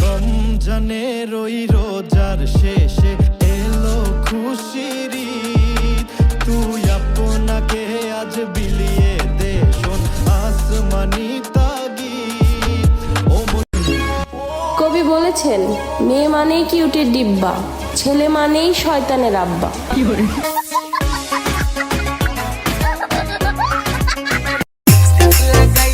রমজানের ওই রোজার শেষে এলো খুশির ঈদ, তুই আপনাকে আজ বিলিয়ে দে শোন আসমানি তাগিদ। কবি বলেছেন, মেয়ে মানেই কিউটের ডিব্বা, ছেলে মানেই শয়তানের আব্বা। We'll be right back.